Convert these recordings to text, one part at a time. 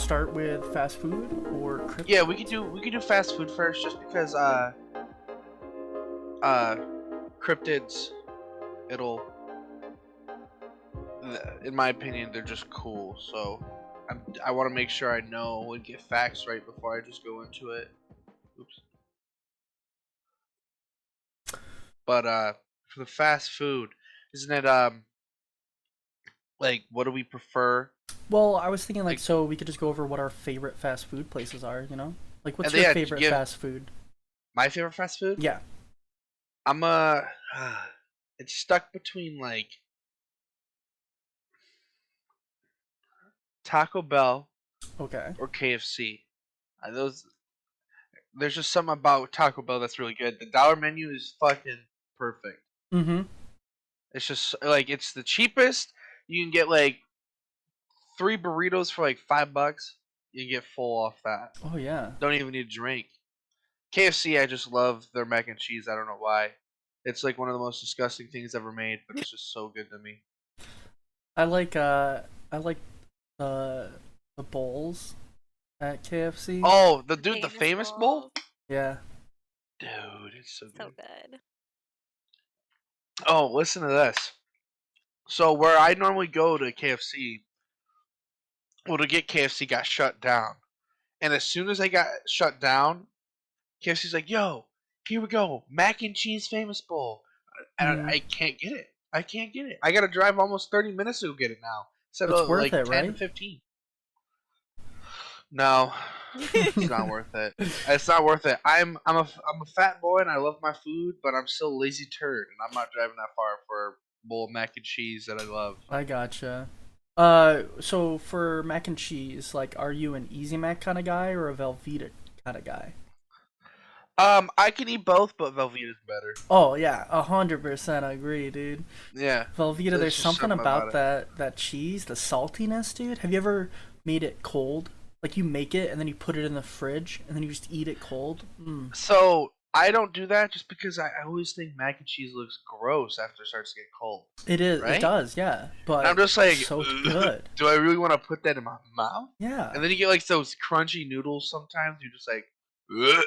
start with fast food or cryptids? Yeah, we could do fast food first, just because cryptids, it'll, in my opinion, they're just cool. So I want to make sure I know and get facts right before I just go into it. Oops. But for the fast food, isn't it like, what do we prefer? Well, I was thinking like, so we could just go over what our favorite fast food places are, you know? Like, what's your favorite fast food? My favorite fast food? Yeah. I'm it's stuck between like Taco Bell, okay, or KFC. There's just something about Taco Bell that's really good. The dollar menu is fucking perfect. Mm-hmm. It's just like, it's the cheapest. You can get like 3 burritos for like $5. You can get full off that. Oh yeah. Don't even need a drink. KFC, I just love their mac and cheese. I don't know why. It's like one of the most disgusting things ever made, but it's just so good to me. I like the bowls at KFC. Oh, the famous bowl? Yeah. Dude, it's so good. So good. Oh, listen to this. So where I normally go to KFC, well, to get KFC got shut down. And as soon as I got shut down, KFC's like, yo, here we go, mac and cheese famous bowl. And I can't get it. I can't get it. I gotta drive almost 30 minutes to go get it now. Instead of like 10 right? to 15. No, it's not worth it. It's not worth it. I'm a fat boy and I love my food, but I'm still a lazy turd, and I'm not driving that far for a bowl of mac and cheese that I love. I gotcha. So for mac and cheese, like, are you an Easy Mac kind of guy or a Velveeta kind of guy? I can eat both, but Velveeta's better. Oh yeah, 100% agree, dude. Yeah. Velveeta, there's something about that cheese, the saltiness, dude. Have you ever made it cold? Like, you make it and then you put it in the fridge and then you just eat it cold? So I don't do that just because I always think mac and cheese looks gross after it starts to get cold. It is. Right? It does, yeah. But and I'm just like, so good. Do I really want to put that in my mouth? Yeah. And then you get like those crunchy noodles sometimes. You're just like, ugh.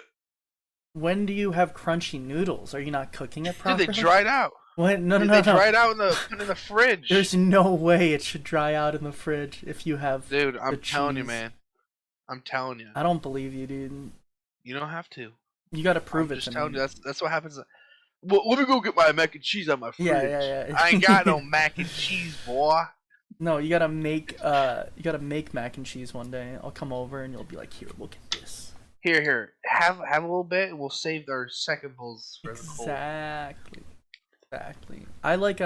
When do you have crunchy noodles? Are you not cooking it properly? Dude, they dried out. What? No. They dried out put in the fridge. There's no way it should dry out in the fridge if you have. Dude, I'm telling you, man. I'm telling you. I don't believe you, dude. You don't have to. You gotta prove it. Just telling you, that's what happens. Well, let me go get my mac and cheese out my fridge. Yeah. I ain't got no mac and cheese, boy. No, you gotta make mac and cheese one day. I'll come over and you'll be like, here, look at this. Here. Have a little bit, and we'll save our second bowls for the cold. Exactly. I like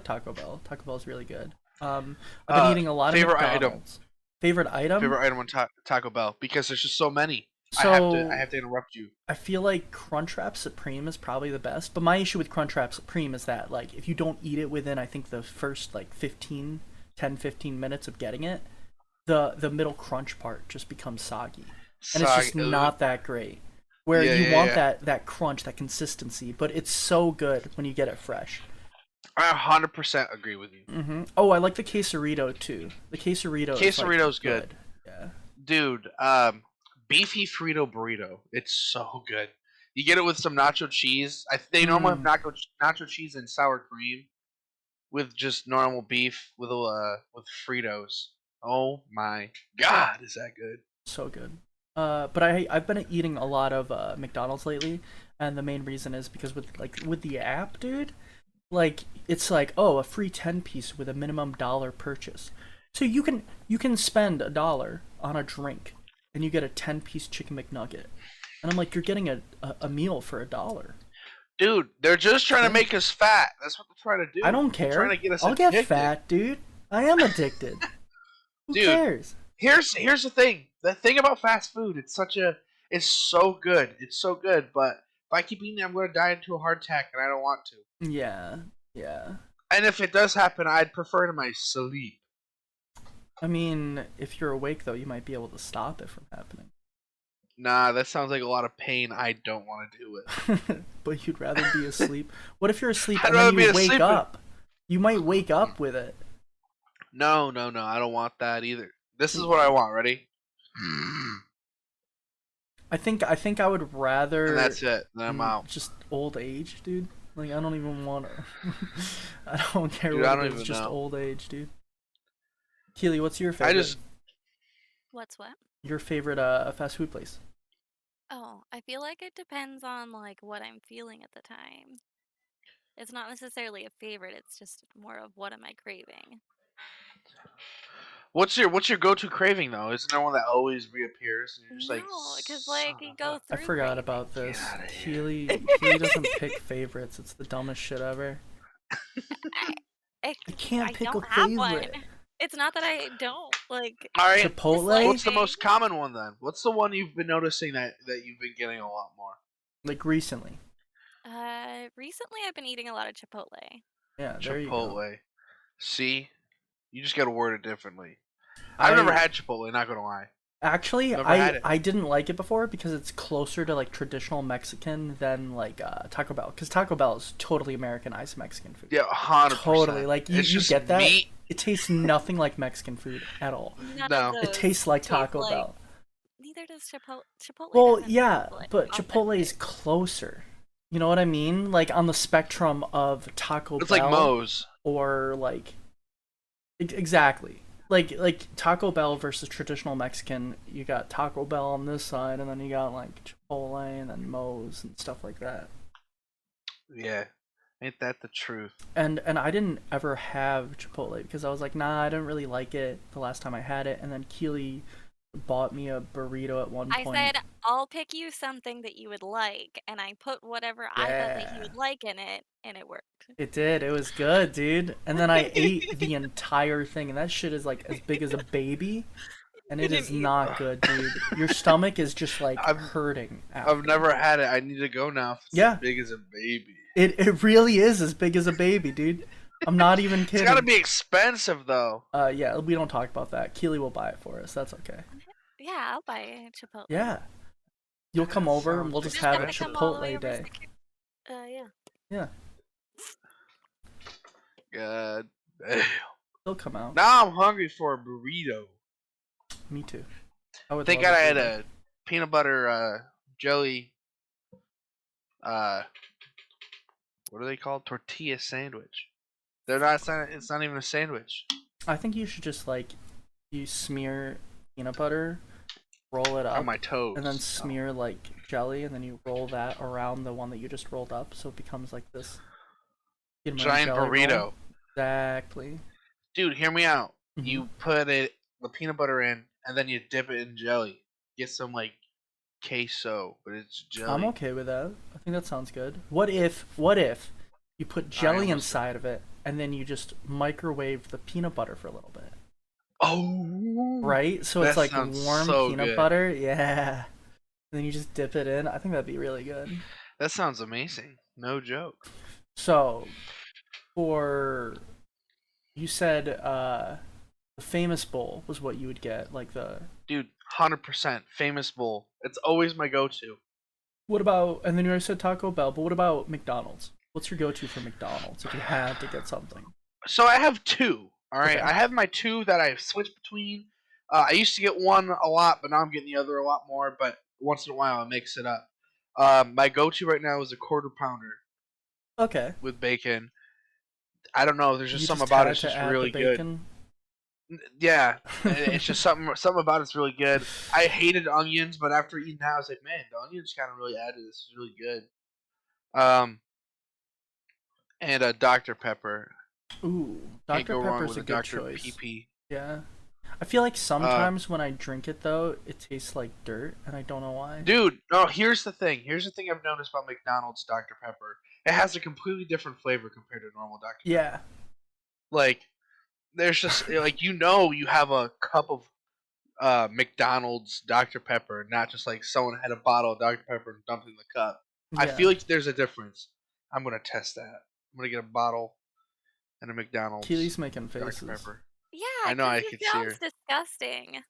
Taco Bell. Taco Bell's really good. I've been eating a lot of McDonald's. Favorite item? Favorite item on Taco Bell, because there's just so many. So, I have to interrupt you. I feel like Crunchwrap Supreme is probably the best, but my issue with Crunchwrap Supreme is that, like, if you don't eat it within, I think, the first like 10-15 minutes of getting it, the middle crunch part just becomes soggy. And it's just not that great. Where you want that crunch, that consistency, but it's so good when you get it fresh. I 100% agree with you. Oh, I like the quesarito too. The quesarito's like, good. Yeah. Dude, beefy Frito burrito. It's so good. You get it with some nacho cheese. They normally have nacho cheese and sour cream with just normal beef with Fritos. Oh my god, is that good? So good. But I've been eating a lot of McDonald's lately, and the main reason is because with the app, dude, like, it's like, oh, a free 10-piece with a minimum $1 purchase. So you can spend $1 on a drink and you get a 10-piece chicken McNugget. And I'm like, you're getting a meal for $1. Dude, they're just trying to make us fat. That's what they're trying to do. I don't care. They're trying to get us I'll addicted. get fat, dude. I am addicted. Who cares? Here's the thing. The thing about fast food, it's so good. It's so good, but if I keep eating it, I'm going to die into a heart attack, and I don't want to. Yeah. And if it does happen, I'd prefer it in my sleep. I mean, if you're awake, though, you might be able to stop it from happening. Nah, that sounds like a lot of pain. I don't want to do it. But you'd rather be asleep? What if you're asleep and then you wake up? You might wake up with it. No, I don't want that either. This is what I want. Ready? I think I would rather. And that's it. Then I'm out. Just old age, dude. Like I don't even want to. I don't care Dude, what I it don't is. even Just know. old age, dude. Keely, what's your favorite? What's what? Your favorite fast food place? Oh, I feel like it depends on like what I'm feeling at the time. It's not necessarily a favorite, it's just more of what am I craving. What's your go-to craving though? Isn't there one that always reappears? And you're just like, No, because like you go I through forgot cravings. about this. Get outta here. Keely doesn't pick favorites. It's the dumbest shit ever. I can't pick a don't have one. favorite. It's not that I don't like. all right. Chipotle? What's the most common one then? What's the one you've been noticing that you've been getting a lot more? Like recently. Recently I've been eating a lot of Chipotle. Yeah, there you go. Chipotle. See, you just gotta word it differently. I've never had Chipotle. Not gonna lie. Actually, Never had it. I didn't like it before because it's closer to like traditional Mexican than like Taco Bell. Because Taco Bell is totally Americanized Mexican food. Yeah, 100%. Totally, like you just get that. meat. It tastes nothing like Mexican food at all. None No. of It those tastes like taste Taco like- Bell. Neither does Chipotle. Well, doesn't yeah, taste like but Chipotle is authentic. closer. You know what I mean? Like on the spectrum of Taco It's Bell like Moe's. or like exactly. Like Taco Bell versus traditional Mexican, you got Taco Bell on this side, and then you got like Chipotle and then Moe's and stuff like that. Yeah, ain't that the truth? And I didn't ever have Chipotle because I was like, nah, I didn't really like it the last time I had it. And then Keely bought me a burrito at one I point. said I'll pick you something that you would like, and I put whatever I thought that you would like in it, and it worked. It did. It was good, dude. And then I ate the entire thing, and that shit is like as big as a baby, and it is not good, dude. Your stomach is just like hurting. I've never had it. I need to go now. It's Yeah. as big as a baby. It really is as big as a baby, dude. I'm not even kidding. It's gotta be expensive though. Yeah, we don't talk about that. Keely will buy it for us. That's okay. Yeah, I'll buy a Chipotle. Yeah. You'll come over and we'll just have a Come all the way Chipotle over day. yeah. Yeah. God damn. They'll come out. Now I'm hungry for a burrito. Me too. I would Thank love God I a had burrito. a peanut butter jelly. What are they called? Tortilla sandwich. They're not. It's not even a sandwich. I think you should just like you smear peanut butter, roll it up On my toes. and then smear like jelly, and then you roll that around the one that you just rolled up, so it becomes like this Giant jelly burrito. roll. Exactly. Dude, hear me out. Mhm. You put the peanut butter in, and then you dip it in jelly. Get some like queso, but it's jelly. I'm okay with that. I think that sounds good. What if you put jelly inside of it and then you just microwave the peanut butter for a little bit? Oh, Right? So it's that like sounds warm so peanut good. butter. Yeah. And then you just dip it in. I think that'd be really good. That sounds amazing. No joke. So, you said the famous bowl was what you would get, like the. Dude, 100% famous bowl. It's always my go-to. What about? And then you already said Taco Bell, but what about McDonald's? What's your go-to for McDonald's if you had to get something? So I have two. All right, Okay. I have my two that I switch between. I used to get one a lot, but now I'm getting the other a lot more. But once in a while, I mix it up. My go-to right now is a quarter pounder Okay. with bacon. I don't know. There's just You something had about it. It's to just add really the good. bacon? Yeah, it's just something about it's really good. I hated onions, but after eating that, I was like, man, the onions kind of really added. This is really good. And a Dr. Pepper. Ooh, Can't Dr. go wrong Pepper's with a a good Dr. choice. PP. Yeah. I feel like sometimes when I drink it though, it tastes like dirt, and I don't know why. Dude, no, here's the thing. Here's the thing I've noticed about McDonald's Dr. Pepper. It has a completely different flavor compared to normal Dr. Pepper. Yeah. Like, there's just, like, you have a cup of McDonald's Dr. Pepper, not just like someone had a bottle of Dr. Pepper and dumped it in the cup. I Yeah. feel like there's a difference. I'm going to test that. I'm going to get a bottle and a McDonald's Keely's making Dr. faces. Pepper. Yeah, I know, 'cause I it could see her. sounds disgusting.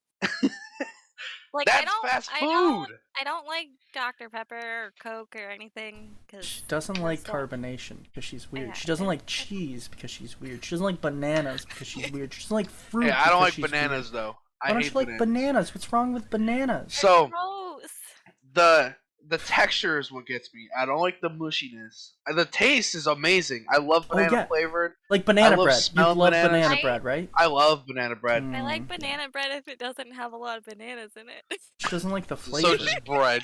Like That's fast food! I don't like Dr. Pepper or Coke or anything because She doesn't like carbonation because she's weird. Yeah, She doesn't like cheese because she's weird. She doesn't like bananas because she's weird. She doesn't like fruit. Hey, I don't like because she's bananas weird. though. Why don't you hate like bananas? What's wrong with bananas? So Gross. the texture is what gets me. I don't like the mushiness. The taste is amazing. I love banana flavored. Like banana I love bread. You smelling love bananas. banana bread, right? I love banana bread. I like banana bread if it doesn't have a lot of bananas in it. She doesn't like the flavor. So just bread.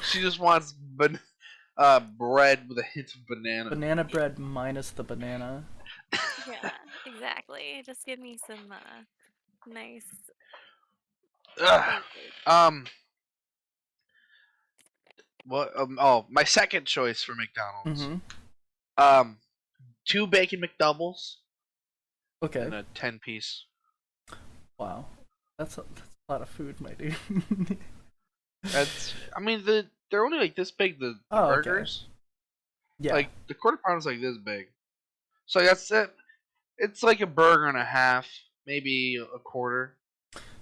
She just wants bread with a hint of banana. Banana bread minus the banana. Yeah, exactly. Just give me some nice. What? Oh, my second choice for McDonald's. Mm-hmm. 2 bacon McDoubles. Okay. And a 10-piece. Wow, that's a lot of food, my dude. That's. I mean, they're only like this big. The burgers. Okay. Yeah. Like the quarter pound is like this big. So that's it. It's like a burger and a half, maybe a quarter.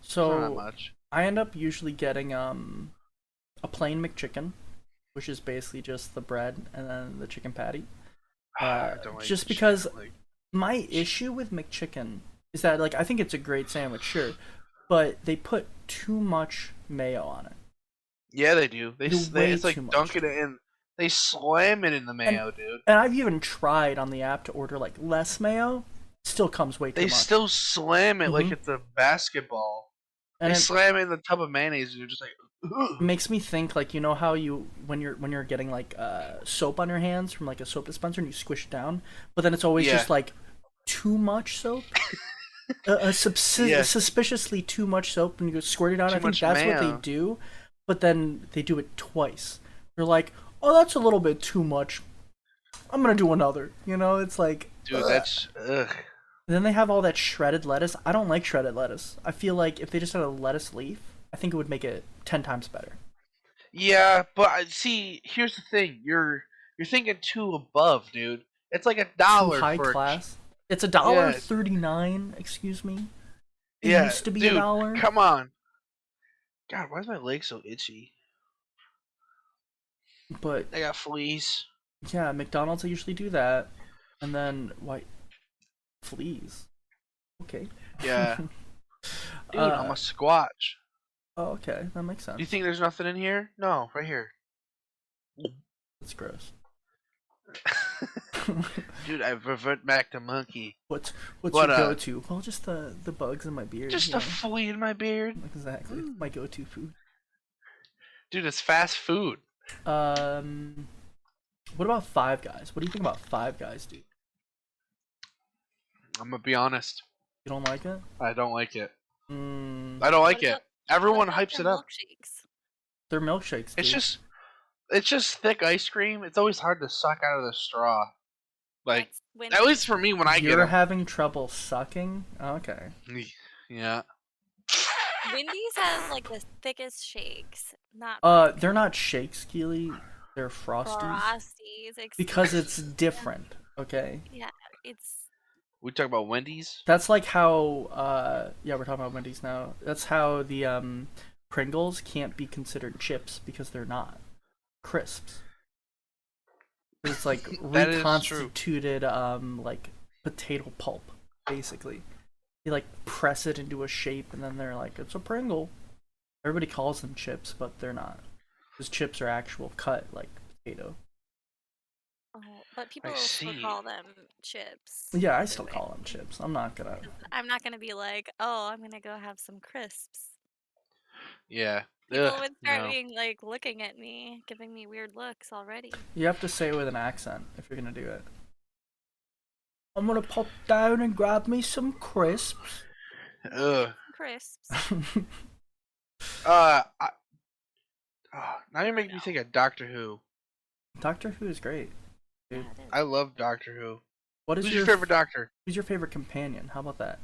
So not much. I end up usually getting a plain McChicken, which is basically just the bread and then the chicken patty. I don't like just because my issue with McChicken is that, like, I think it's a great sandwich, sure, but they put too much mayo on it. Yeah, they do. It's like dunking it in. They slam it in the mayo, dude. And I've even tried on the app to order like less mayo. Still comes way too much. They still slam it like it's a basketball. And they slam it in the tub of mayonnaise, and you're just like. Ugh. It makes me think, like, you know how when you're getting like soap on your hands from like a soap dispenser and you squish it down, but then it's always just like too much soap. Suspiciously too much soap, and you go squirt it out. I think that's what they do, but then they do it twice. They're like, oh, that's a little bit too much. I'm gonna do another. You know, it's like, dude, that's ugh. And then they have all that shredded lettuce. I don't like shredded lettuce. I feel like if they just had a lettuce leaf, I think it would make it 10 times better. Yeah, but see, here's the thing: you're thinking too above, dude. It's like $1 too high for class. It's $1.39. Excuse me. It used to be dude, $1. Come on. God, why is my leg so itchy? But I got fleas. Yeah, McDonald's, I usually do that, and then fleas. Okay. Yeah. Dude, I'm a squatch. Oh, okay, that makes sense. Do you think there's nothing in here? No, right here. That's gross. Dude, I revert back to monkey. What's your go-to? Well, just the bugs in my beard. Just a flea in my beard. Exactly. My go-to food. Dude, it's fast food. What about Five Guys? What do you think about Five Guys, dude? I'm gonna be honest. You don't like it? I don't like it. I don't like it. Everyone hypes it up. Milkshakes? They're milkshakes, dude. It's just thick ice cream. It's always hard to suck out of the straw. Like, at least for me when I get them. You're having trouble sucking? Okay. Yeah. Wendy's has like the thickest shakes. They're not shakes, Keely. They're Frosties. Frosties. Because it's different, okay? Yeah, it's... We talk about Wendy's? That's like how, yeah, we're talking about Wendy's now. That's how the, Pringles can't be considered chips because they're not. Crisps. It's like reconstituted, like, potato pulp, basically. They, like, press it into a shape, and then they're like, it's a Pringle. Everybody calls them chips, but they're not. Because chips are actual cut, like, potato. Oh, but people still call them chips. Yeah, I still call them chips. I'm not gonna be like, oh, I'm gonna go have some crisps. Yeah. People would start being like looking at me, giving me weird looks already. You have to say it with an accent if you're gonna do it. I'm gonna pop down and grab me some crisps. Crisps. Now you're making me think of Doctor Who. Doctor Who is great, dude. Yeah, I love Doctor Who. Who's your favorite Doctor? Who's your favorite companion? How about that?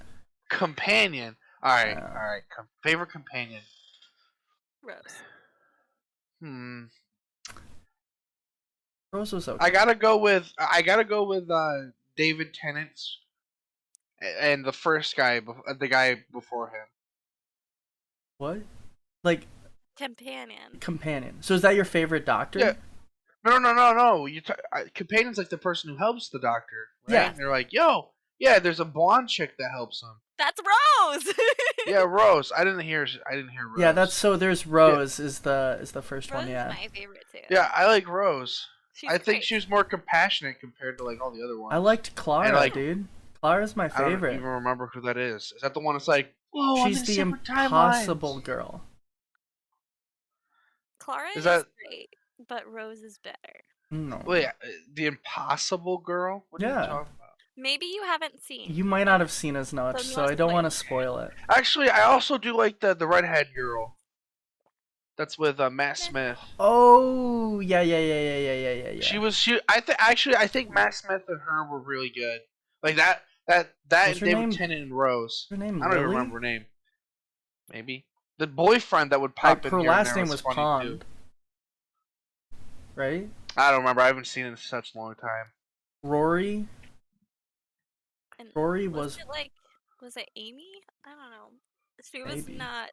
Companion. All right. Favorite companion. Rose. Rose was okay. I gotta go with David Tennant's and the first guy, the guy before him. What? Like companion. So is that your favorite Doctor? Yeah. No. Companion's like the person who helps the Doctor. Right? Yeah. And they're like, yo, Yeah, there's a blonde chick that helps him. That's Rose. Yeah, Rose. I didn't hear Rose. Yeah, there's Rose is the first Rose one. Yeah. is my favorite too. Yeah, I like Rose. She's I think great. she was more compassionate compared to like all the other ones. I liked Clara, And, like, dude. Clara's my I don't favorite. even remember who that is. Is that the one that's like, whoa, She's I'm in the separate impossible timelines? girl. Clara Is is that- great, but Rose is better. No. Wait, the impossible girl? What are you Yeah. talking about? Maybe you haven't seen. You might not have seen as much, So so I let's don't want to spoil spoil it. Actually, I also do like the redhead girl. That's with Matt Smith. Oh, yeah. I think Matt Smith and her were really good. Like that and What's her David name? Tennant and Rose. Her name I don't even Lily? remember her name. Maybe the boyfriend that would pop in Her here and last there name was funny, Pond. too. Right? I don't remember. I haven't seen it in such a long time. Rory. And Rory was was it like, was it Amy? I don't know. She was Maybe. not.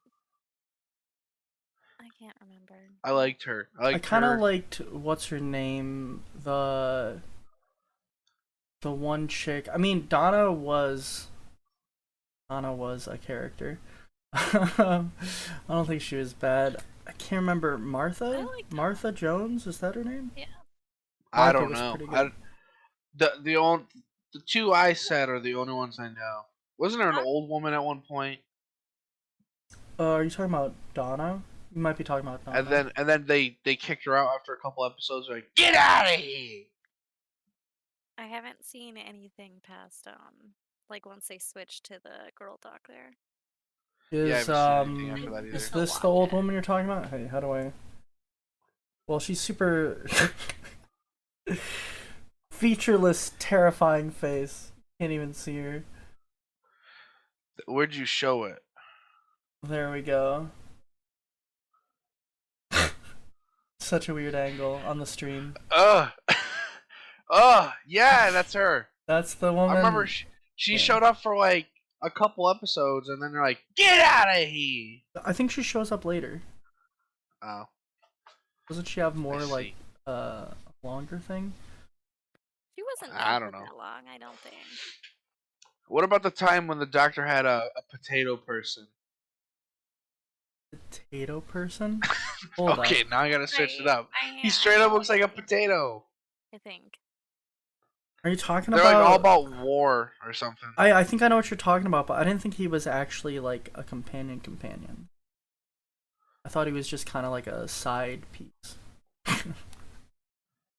I can't remember. I liked her. I kind of liked what's her name, the one chick. I mean, Donna was a character. I don't think she was bad. I can't remember Martha. liked Martha Jones, is that her name? Yeah. I Martha don't was know. pretty good. The two I said are the only ones I know. Wasn't there an Huh? old woman at one point? Are you talking about Donna? You might be talking about Donna. And then they kicked her out after a couple episodes. They're like, get out of here! I haven't seen anything past like once they switched to the girl doctor. Yeah, I Is haven't seen anything after that either. is Still this the watch old it. woman you're talking about? Hey, how do I? Well, she's super featureless, terrifying face. Can't even see her. Where'd you show it? There we go. Such a weird angle on the stream. Yeah, that's her. That's the woman. I remember she showed up for like a couple episodes, and then they're like, get out of here! I think she shows up later. Oh, Doesn't she have more I like see. longer thing? She wasn't I there don't for know. that long, I don't think. What about the time when the doctor had a potato person? Potato person? Hold Okay, up. now I gotta switch it Right. up. He straight up looks like a potato. I think. Are you talking They're about? like all about war or something. I think I know what you're talking about, but I didn't think he was actually like a companion. I thought he was just kind of like a side piece.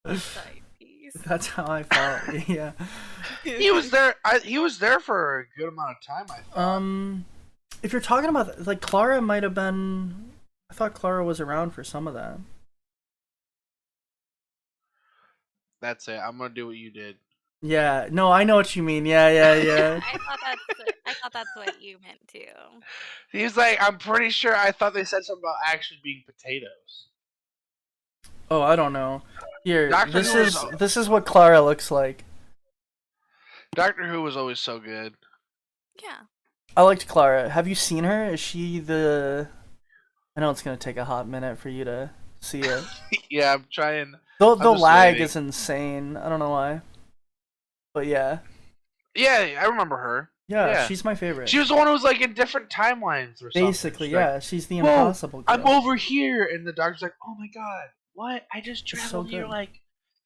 Side piece. That's how I felt. Yeah. He was there. He was there for a good amount of time. I thought. If you're talking about like Clara, might have been. I thought Clara was around for some of that. That's it. I'm gonna do what you did. Yeah. No, I know what you mean. Yeah. I thought that's what you meant too. He was like, I'm pretty sure. I thought they said something about actually being potatoes. Oh, I don't know. Here, Doctor Who this is what Clara looks like. Doctor Who was always so good. Yeah. I liked Clara. Have you seen her? Is she the? I know it's gonna take a hot minute for you to see it. Yeah, I'm trying. The just lag waiting. is insane. I don't know why. But yeah. Yeah, I remember her. Yeah, Yeah. she's my favorite. She was the one who was like in different timelines or something. Basically, She's like, yeah, she's the "Whoa, impossible girl. I'm over here, and the doctor's like, "Oh my god, what? I just It's so traveled here good. like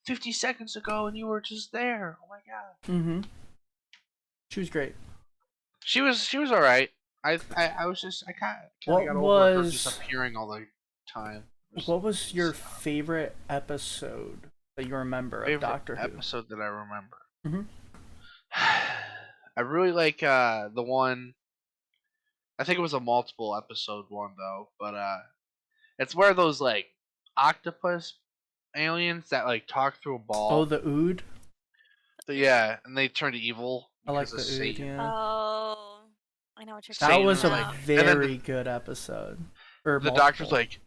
50 seconds ago, and you were just there. Oh my god." Mm-hmm. She was great. She was all right. I was just I kind What of got over her was- just appearing all the time. What was your favorite episode that you remember of favorite Doctor Who? episode that I remember? Mhm. I really like the one. I think it was a multiple episode one though, but it's where those like octopus aliens that like talk through a ball. Oh, the Ood. Yeah, and they turn to evil. I like because the of Ood. Satan. Yeah. Oh, I know what you're That talking was a about. very good episode. Or The doctor's like,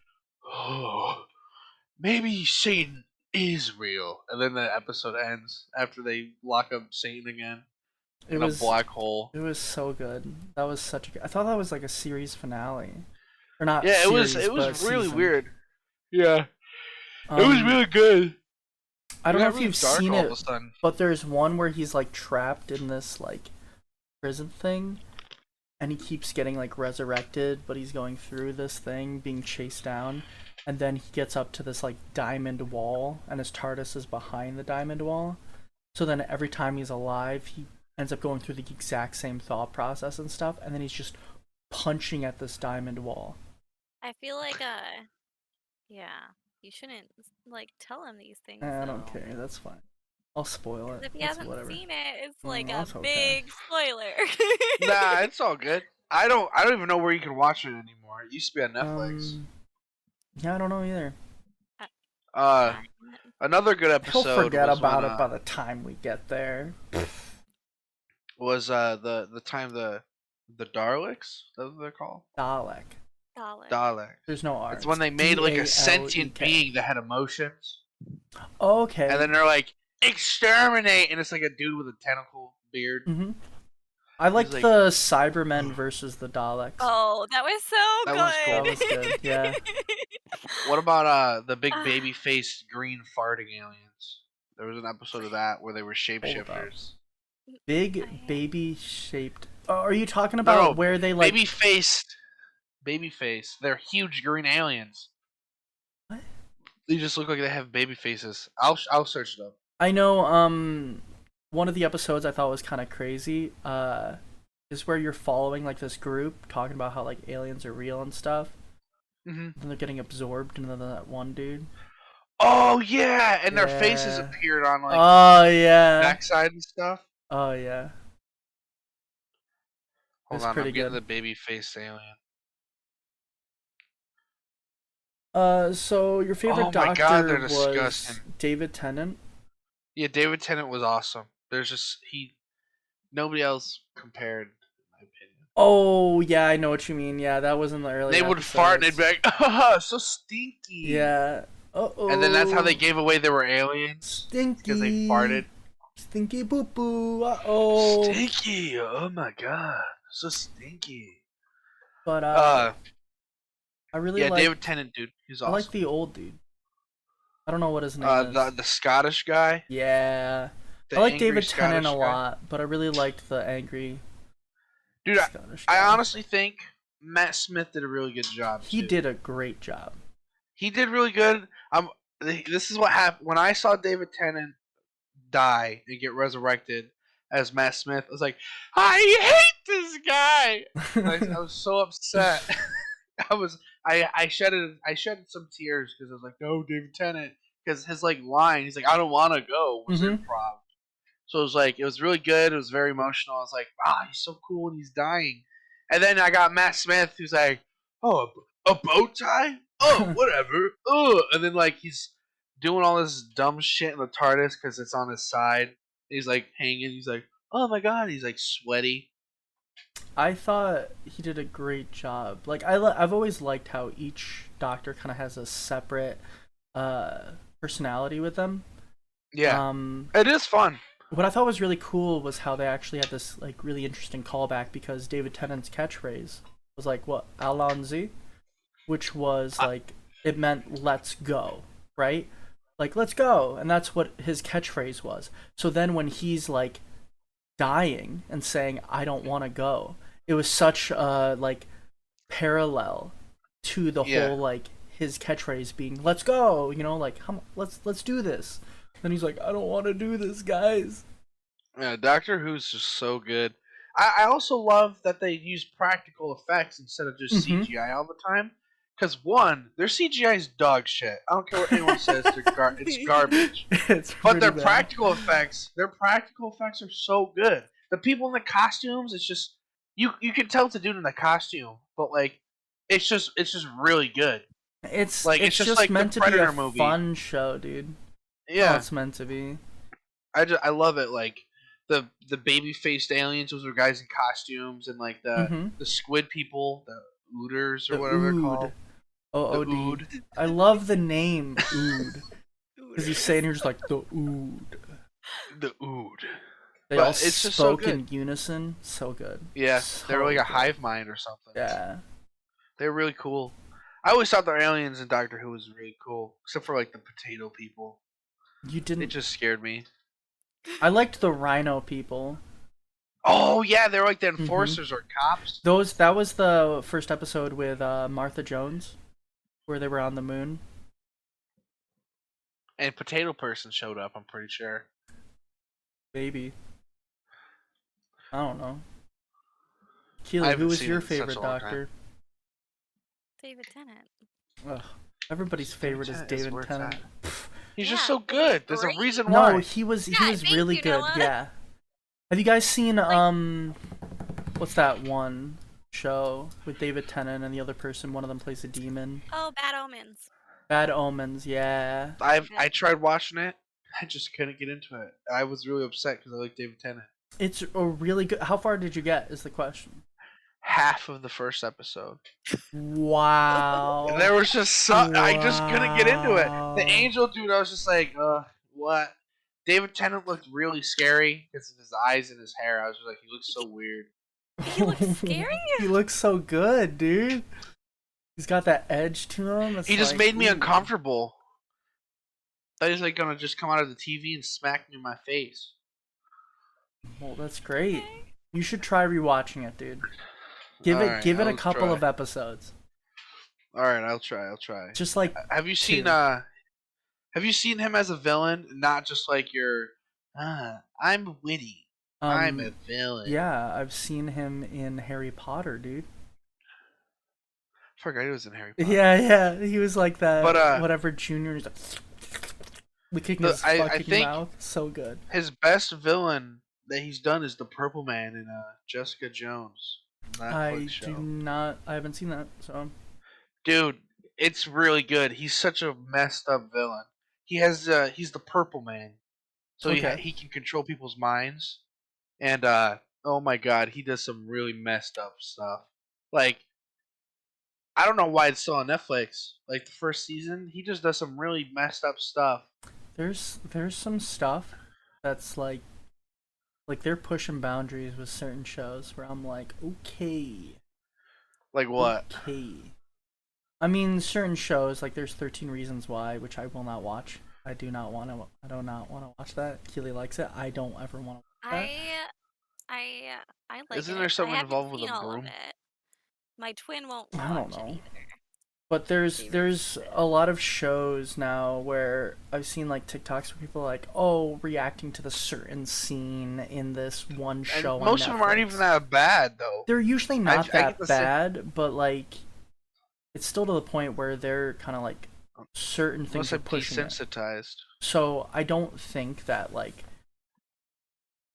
"Oh, maybe Satan is real," and then the episode ends after they lock up Satan again in a black hole. It was so good. That was such a good. I thought that was like a series finale, or not? Yeah, series, it was but really season. weird. Yeah, it was really good. I don't know got if really you've dark seen all of a it, sudden. but there's one where he's like trapped in this like prison thing, and he keeps getting like resurrected, but he's going through this thing, being chased down, and then he gets up to this like diamond wall, and his TARDIS is behind the diamond wall. So then every time he's alive, he ends up going through the exact same thought process and stuff, and then he's just punching at this diamond wall. I feel like yeah, you shouldn't like tell him these things I don't though. care. That's fine. I'll spoil it. If he That's hasn't whatever. seen it, it's like a That's okay. big spoiler. Nah, it's all good. I don't even know where you can watch it anymore. It used to be on Netflix. Yeah, I don't know either. Uh, another good He'll episode forget was about when, it by the time we get there. was the time the Daleks, that's what they're called. Dalek. Dalek. There's no R. It's when they made like a sentient D-A-L-E-K. being that had emotions, Oh, okay. and then they're like exterminate, and it's like a dude with a tentacle beard. I liked like- the Cybermen versus the Daleks. Oh, that was so That good. was cool. That was good, yeah. What about the big baby faced green farting aliens? There was an episode of that where they were shapeshifters. Big baby shaped. Oh, are you talking about No, where they like? Baby face. They're huge green aliens. What? They just look like they have baby faces. I'll search it up. I know. One of the episodes I thought was kind of crazy. Is where you're following like this group talking about how like aliens are real and stuff. Mhm. And they're getting absorbed into that one dude. Oh yeah, and their Yeah. faces appeared on like Oh yeah. backside and stuff. Oh yeah. Hold It's on, pretty I'm getting good. the baby face alien. So your favorite Oh my doctor God, they're was disgusting. David Tennant. Yeah, David Tennant was awesome. There's just nobody else compared, in my opinion. Oh yeah, I know what you mean. Yeah, that was in the early. They would fart and they'd be like, "Oh, so stinky." Yeah. Uh-oh. And then that's how they gave away they were aliens. Stinky. Because they farted. Stinky boo boo. Uh-oh. Stinky. Oh my God. So stinky. But I really like. David Tennant, dude. He's I awesome. like the old dude. I don't know what his name is. The Scottish guy. Yeah. The I like angry David Tennant a Scottish guy. lot, but I really liked the angry Dude, Scottish I guy. honestly think Matt Smith did a really good job. He too. did a great job. He did really good. This is what happened when I saw David Tennant die and get resurrected as Matt Smith. I was like, I hate this guy. I was so upset. I shedded some tears because I was like, no, David Tennant, because his like line, he's like, I don't want to go, was Mhm. improv. So it was really good. It was very emotional. I was like, wow, he's so cool and he's dying. And then I got Matt Smith, who's like, oh, a bow tie? Oh, whatever. Ugh. And then like he's doing all this dumb shit in the TARDIS because it's on his side. He's like hanging. He's like, oh my God. He's like sweaty. I thought he did a great job. Like I've always liked how each doctor kind of has a separate personality with them. Yeah, it is fun. What I thought was really cool was how they actually had this like really interesting callback, because David Tennant's catchphrase was like what, Allons-y, which was like it meant let's go, right? Like let's go, and that's what his catchphrase was. So then when he's like dying and saying I don't want to go, it was such a like parallel to the whole like his catchphrase being let's go, you know, like let's do this. Then he's like, I don't want to do this, guys. Yeah, Doctor Who's just so good. I also love that they use practical effects instead of just CGI all the time. Because one, their CGI is dog shit. I don't care what anyone says. It's garbage. But their practical effects are so good. The people in the costumes, it's just you can tell it's a dude in the costume, but like it's just really good. It's like it's just like meant the to be Predator a movie. fun show, dude. Yeah, It's meant to be. I love it. Like the baby faced aliens, those are guys in costumes, and like the squid people, the ooders or whatever they're called. OOD. Ood. I love the name Ood. Because he's saying you're just like the Ood. The ood. They But all it's just spoke so good. in unison. So good. Yeah, So they're like a good. hive mind or something. Yeah. They're really cool. I always thought the aliens in Doctor Who was really cool, except for like the potato people. You It didn't. just scared me. I liked the rhino people. Oh yeah, they're like the Mm-hmm. enforcers or cops. That was the first episode with Martha Jones, where they were on the moon. And Potato Person showed up, I'm pretty sure. Maybe. I don't know. I Keely, haven't who was seen your it in such favorite a long time. doctor? David Tennant. Ugh. Everybody's favorite is Tennant David where it's Tennant. at. He's just Yeah, so he's good. There's a great. reason No, why. he was Yeah, was thank really you, good. Noah. Yeah. Have you guys seen what's that one show with David Tennant and the other person? One of them plays a demon. Oh, Bad Omens. Bad Omens. Yeah. I tried watching it. I just couldn't get into it. I was really upset because I like David Tennant. It's a really good. How far did you get? Is the question. Half of the first episode. Wow. There was just some. I just couldn't get into it. Wow. The angel dude, I was just like, what? David Tennant looked really scary because of his eyes and his hair. I was just like, he looks so weird. He looks scary? He looks so good, dude. He's got that edge to him. It's He just like, made me ooh. uncomfortable. That he's like gonna just come out of the TV and smack me in my face. Well, that's great. You should try rewatching it, dude. Give Alright, it a I'll couple try. of episodes. All right, I'll try. Just like Have you seen two. Have you seen him as a villain? Not just like your, I'm witty. I'm a villain. Yeah, I've seen him in Harry Potter, dude. I forgot he was in Harry Potter. Yeah, he was like that. But, whatever junior. He's like, licking his I fucking think mouth. So good. his best villain that he's done is the Purple Man in Jessica Jones. I Show. do not. I haven't seen that. So. Dude, it's really good. He's such a messed up villain. He's the Purple Man, so Okay. he can control people's minds, and oh my god, he does some really messed up stuff. Like, I don't know why it's still on Netflix. Like the first season, he just does some really messed up stuff. There's some stuff that's like they're pushing boundaries with certain shows where I'm like, okay. Like what? Okay. I mean, certain shows like there's 13 Reasons Why, which I will not watch. I do not want to watch that. Keely likes it. I don't ever want to watch that. I like Isn't it. there someone I haven't involved with seen a all of broom? it. My twin won't I don't watch it know. either. But there's a lot of shows now where I've seen like TikToks where people are like, oh, reacting to the certain scene in this one show. And most on of them aren't Netflix. even that bad though. They're usually not I that get the bad, but like, it's still to the point where they're kind of like certain things Unless are I'm pushing it. desensitized. So I don't think that like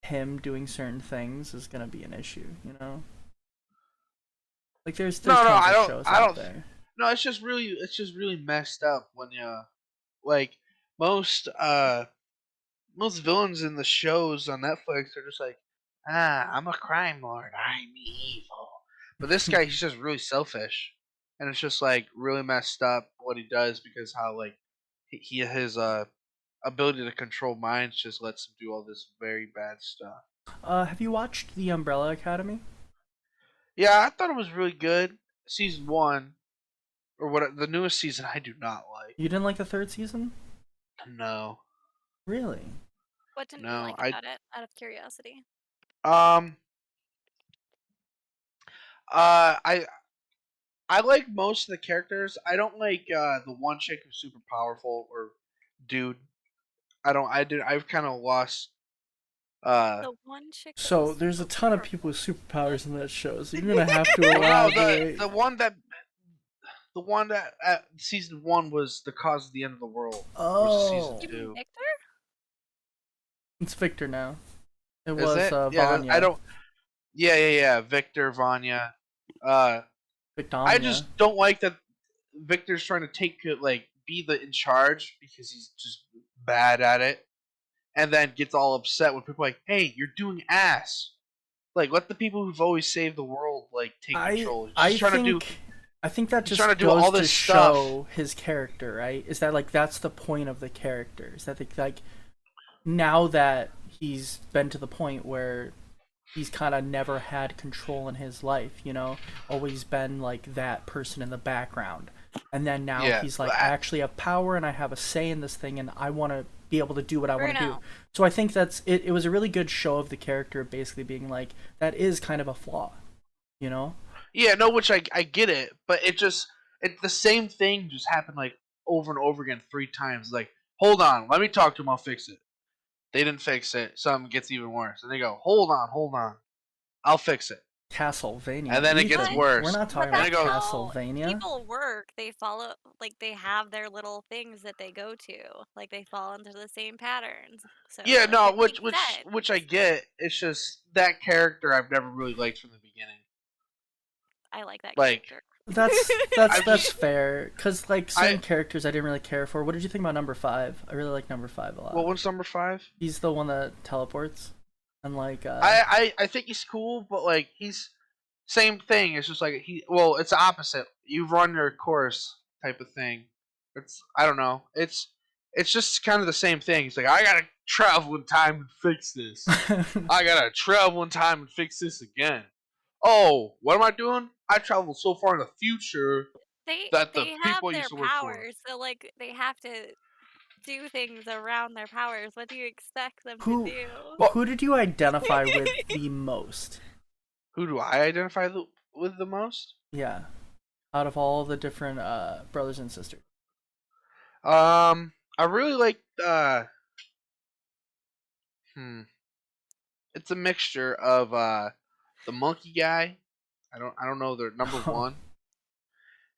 him doing certain things is gonna be an issue, you know? Like there's tons I of don't- shows I out don't- there. No, it's just really messed up when you like most villains in the shows on Netflix are just like, I'm a crime lord, I'm evil. But this guy, he's just really selfish, and it's just like really messed up what he does because how like his ability to control minds just lets him do all this very bad stuff. Have you watched The Umbrella Academy? Yeah, I thought it was really good. Season 1, or what the newest season, I do not like. You didn't like the third season? No. Really? What didn't you No, like about it, out of curiosity? I like most of the characters. I don't like the one chick who's super powerful or dude. I've kind of lost. The one chick. that So was there's a super ton of powerful. people with superpowers in that show, so you're gonna have to No, elaborate. the one that at season 1 was the cause of the end of the world. Oh, season You mean 2. Victor? it's Victor now. It Is was it? Vanya. I don't. Yeah. Victor, Vanya. Victoria. I just don't like that Victor's trying to be in charge because he's just bad at it, and then gets all upset when people are like, "Hey, you're doing ass." Like, let the people who've always saved the world take control. He's I think that he's just trying to do goes all to this show his character, right? Is that like that's the point of the character? Is that like now that he's been to the point where he's kind of never had control in his life, you know, always been like that person in the background, and then now Yeah, he's like, but I actually have power and I have a say in this thing, and I want to be be able to do what I want to do. Bruno. So I think that's it. It was a really good show of the character basically being like that is kind of a flaw, you know? Yeah, no, which I get it, but it's the same thing just happened like over and over again 3 times. Like, hold on, let me talk to him, I'll fix it. They didn't fix it, something gets even worse. And they go, hold on, I'll fix it. Castlevania. And then it gets Ethan, worse. We're not talking But about that's how Castlevania. people work. They follow, like, they have their little things that they go to. Like, they fall into the same patterns. So, Yeah, like, no, it makes which sense. I get. It's just that character I've never really liked from the beginning. I like that Like, character. That's fair. Cause like certain I characters I didn't really care for. What did you think about number 5? I really like number 5 a lot. well, what's number 5? He's the one that teleports, and like I think he's cool, but like he's same thing. It's just like it's the opposite. You've run your course type of thing. It's I don't know. It's just kind of the same thing. It's like I gotta travel in time and fix this. I gotta travel in time and fix this again. Oh, what am I doing? I traveled so far in the future that the They have people I their used to work for. powers, so like they have to do things around their powers. What do you expect them to who do? who did you identify with the most? Who do I identify with the most? Yeah, out of all the different brothers and sisters. I really like it's a mixture of the monkey guy. I don't know their number one,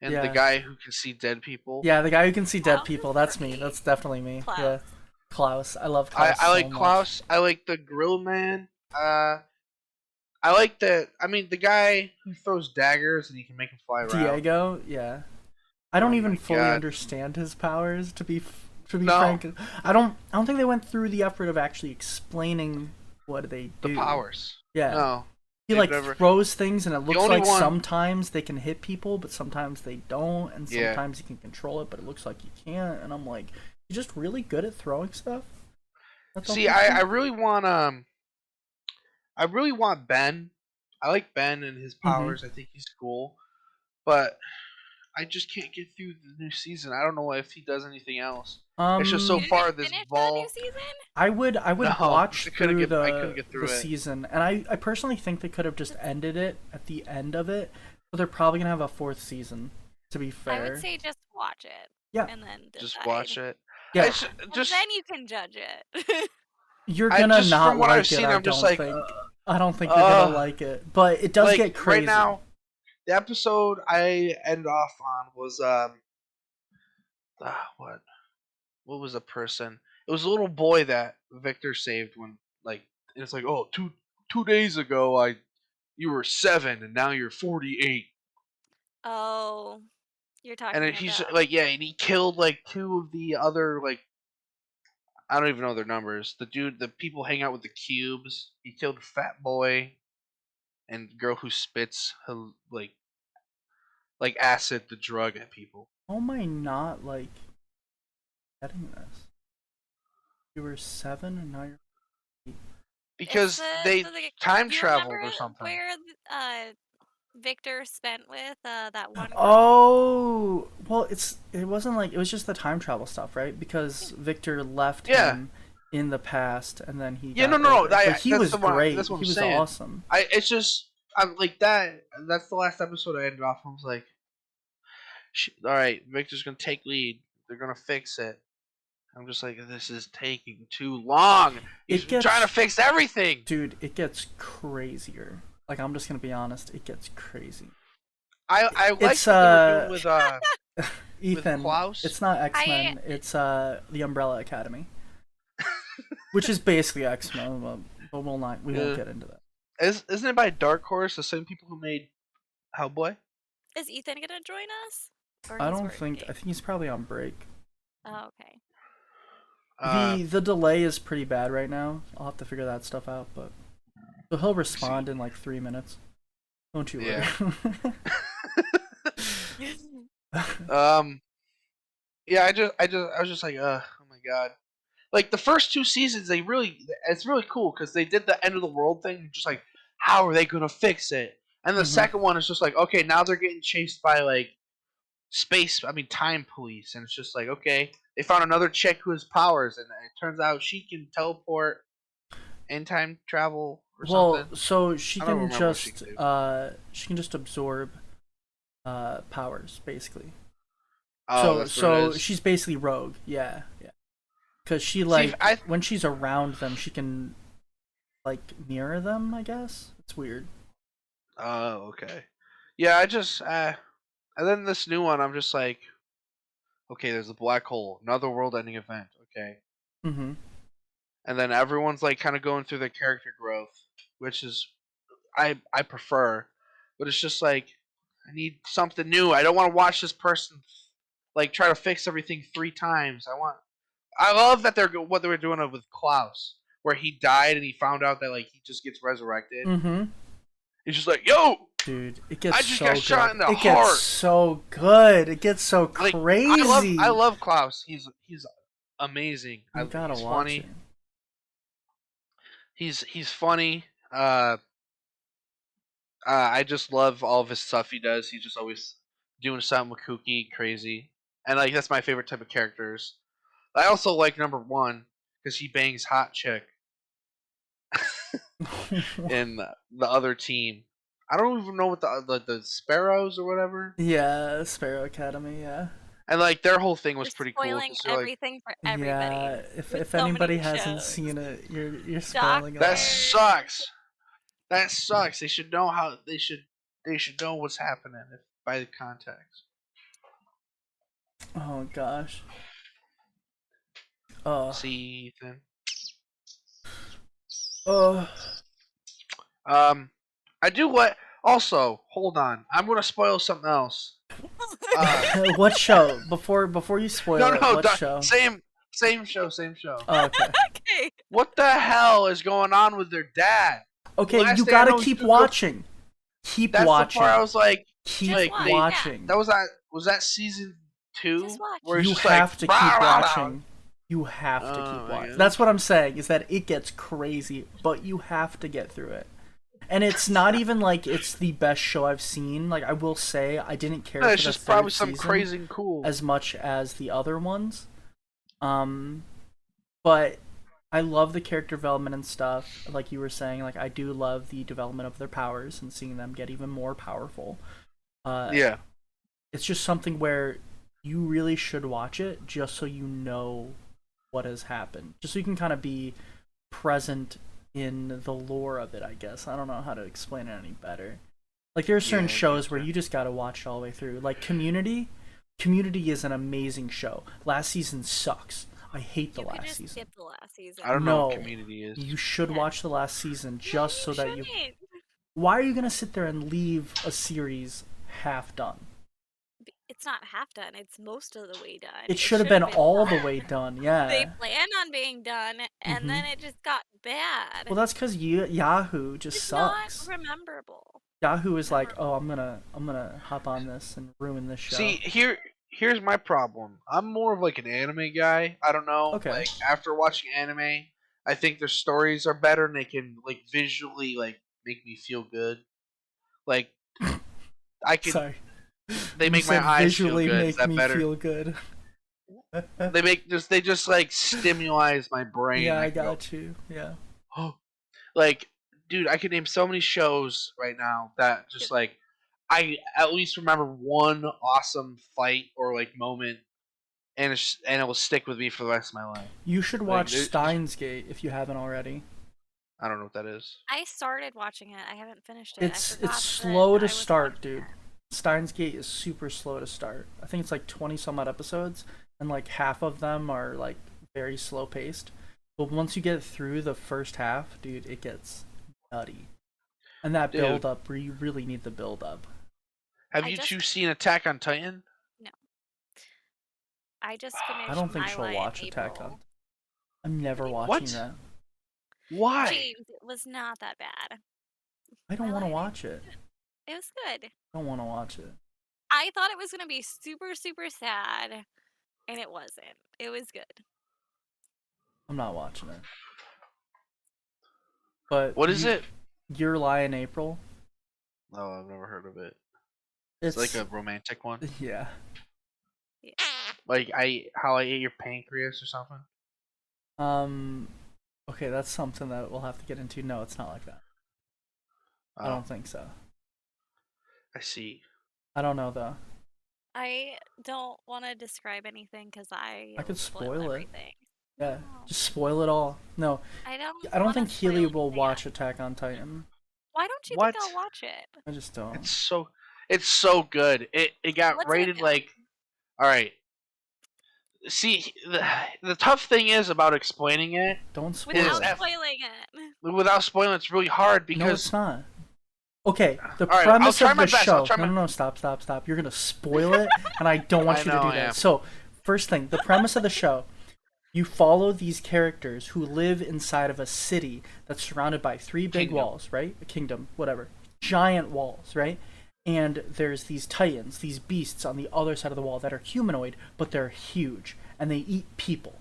and the Yeah. guy who can see dead people. Yeah, the guy who can see dead Klaus people. is That's great. me. That's definitely me. Klaus. Yeah, Klaus. I love Klaus. I like so much. Klaus. I like the grill man. I like the guy who throws daggers and he can make them fly around. Diego. Yeah, I don't Oh even my fully God. understand his powers. To be No. frank, I don't think they went through the effort of actually explaining what they do. The powers. Yeah. No. He they've like never- throws things, and it looks only like one- sometimes they can hit people, but sometimes they don't, and Yeah. sometimes you can control it, but it looks like you can't. And I'm like, you're just really good at throwing stuff. That's all See, you I do? really want Ben. I like Ben and his powers. I think he's cool, but I just can't get through the new season. I don't know if he does anything else. It's just so You didn't far this finish the ball. new season? I would No, watch I couldn't through I couldn't get through the it. season, and I personally think they could have just ended it at the end of it, but they're probably gonna have a 4th season. To be fair, I would say just watch it. Yeah. And then decide. Just watch it. Yeah. And Then you can judge it. you're I- gonna just not from what I've like it. seen, I I'm just don't like, think. I don't think you're gonna ugh. like it, but it does like get crazy. right now. The episode I ended off on was what was the person? It was a little boy that Victor saved when and it's like, oh, two days ago you were 7 and now you're 48. Oh, you're talking And about. he's like, yeah, and he killed like 2 of the other I don't even know their numbers. The people hang out with the cubes. He killed Fat Boy and the girl who spits like acid, the drug at people. How am I not like getting this? You were 7 and now you're. Because they time traveled or something. Where Victor spent with that one girl? Oh, well, it wasn't like it was just the time travel stuff, right? Because Victor left Yeah. him in the past, and then he Yeah, got no. over it. But he That's was the one- great. that's what He I'm was saying. awesome. It's just I'm like that. That's the last episode I ended off. I was like, all right, Victor's gonna take lead. They're gonna fix it. I'm just like, this is taking too long. He's trying to fix everything. Dude, it gets crazier. Like, I'm just gonna be honest, it gets crazy. I like what It's, they were doing with Ethan, Klaus? it's not X-Men, it's the Umbrella Academy. Which is basically X-Men, but we won't get into that. Isn't it by Dark Horse, the same people who made Hellboy? Is Ethan gonna join us? Or I he's don't think. I working? think he's probably on break. Oh, okay. The delay is pretty bad right now. I'll have to figure that stuff out, but so he'll respond in like 3 minutes. Don't you worry. Yeah, I was just like, oh my god. Like the first 2 seasons, it's really cool because they did the end of the world thing. Just like, how are they gonna fix it? And the second one is just like, okay, now they're getting chased by like time police, and it's just like, okay, they found another chick who has powers, and it turns out she can teleport and time travel or Well, something. so she I don't can remember what just she can do. absorb powers basically. Oh, So that's what it is. she's basically rogue. Yeah, yeah. Because she See, when she's around them, she can like mirror them. I guess it's weird. oh, okay. Yeah, I just and then this new one, I'm just like, okay, there's a black hole, another world-ending event. Okay, Mm-hmm. and then everyone's like kind of going through their character growth, which is I prefer, but it's just like I need something new. I don't want to watch this person like try to fix everything 3 times. I love that they're what they were doing with Klaus, where he died and he found out that like he just gets resurrected. Mm-hmm. He's just like, yo, Dude, it I gets just so got good. shot in the It heart. gets so good. It gets so Like, crazy. I love Klaus. He's amazing. You gotta He's watch funny. it. He's funny. I just love all of his stuff he does. He's just always doing something kooky, crazy, and like that's my favorite type of characters. I also like number one because he bangs hot chick in the other team. I don't even know what the sparrows or whatever. Yeah, Sparrow Academy. Yeah. And like their whole thing was You're pretty cool spoiling because they're like, everything for everybody. Yeah, with if so anybody many hasn't shows. seen it, you're Doc- spoiling a that lot. sucks. That sucks. They should know how they should know what's happening by the context. Oh gosh. See, Ethan. Oh. I do what. Also, hold on. I'm gonna spoil something else. What show? Before you spoil it, what show? Same show. Oh, okay. Okay. What the hell is going on with their dad? Okay, Last you thing I know gotta is keep Google- watching. Keep That's watching. the part I was like, Keep like watch, watching. that was that season 2 Just watch. where it's You just have like, to "Rah, keep rah, rah." watching. You have to Oh, keep my watching. God. That's what I'm saying, is that it gets crazy, but you have to get through it. And it's not even like it's the best show I've seen. Like, I will say, I didn't care No, for it's the just probably third some season crazy and cool. as much as the other ones. But I love the character development and stuff. Like you were saying, like I do love the development of their powers and seeing them get even more powerful. Yeah. It's just something where you really should watch it just so you know what has happened. Just so you can kind of be present in the lore of it, I guess. I don't know how to explain it any better. Like there are certain Yeah, I shows where getcha. you just gotta watch it all the way through. Like Community. Community is an amazing show. Last season sucks. I hate the You could last just season. skip the last season. I don't know what No. Community is. You should Yeah. watch the last season just so that you. shouldn't. Why are you gonna sit there and leave a series half done? It's not half done. It's most of the way done. It should have been all done. the way done. They Yeah. planned on being done, and then it just got bad. Well, that's because Yahoo just it's sucks. not rememberable. Yahoo is like, oh, I'm gonna hop on this and ruin this show. See, here's my problem. I'm more of like an anime guy. I don't know. Okay. Like after watching anime, I think their stories are better and they can like visually like make me feel good. Like I can Sorry. they You make my said eyes feel visually good. Is make that me better? feel good. They just like stimulate my brain. Yeah, I can go, got you. Yeah. oh, like dude, I could name so many shows right now that just like I at least remember one awesome fight or like moment, and it will stick with me for the rest of my life. You should Like, watch there's- Steins Gate if you haven't already. I don't know what that is. I started watching it. I haven't finished it. It's I forgot slow that to I was start, watching dude. it. Steins Gate is super slow to start. I think it's like 20 some odd episodes, and like half of them are like very slow paced. But once you get through the first half, dude, it gets nutty. And that Dude. build up, where you really need the build up. Have I you just- two seen Attack on Titan? I just finished I don't think My she'll Life watch in Attack April. on. I'm never What? watching that. Why? James, it was not that bad. I don't My want to Life- watch it. It was good. I don't want to watch it. I thought it was gonna be super, super sad, and it wasn't. It was good. I'm not watching it. But What is it? Your Lie in April. Oh, I've never heard of it. It's like a romantic one. Yeah. Yeah. Like how I ate your pancreas or something. Okay, that's something that we'll have to get into. No, it's not like that. I don't think so. I see. I don't know though. I don't want to describe anything because I I could will spoil it. everything. Yeah, No. just spoil it all. No, I don't think wanna Keely spoil will anything. watch Attack on Titan. Why don't you What? think I'll watch it? I just don't. It's so good. It got What's in rated it? like. All right. See, the tough thing is about explaining it Don't spoil Without it. spoiling it. without spoiling. It's really hard because. No, it's not. Okay, the All right, I'll premise try of my the best, I'll show. try No, my- no, no, stop. You're gonna spoil it, and I don't want I you to know do I that. am. So, first thing, the premise of the show. You follow these characters who live inside of a city that's surrounded by 3 big Kingdom. walls, right? A kingdom, whatever. Giant walls, right? And there's these titans, these beasts on the other side of the wall that are humanoid, but they're huge, and they eat people.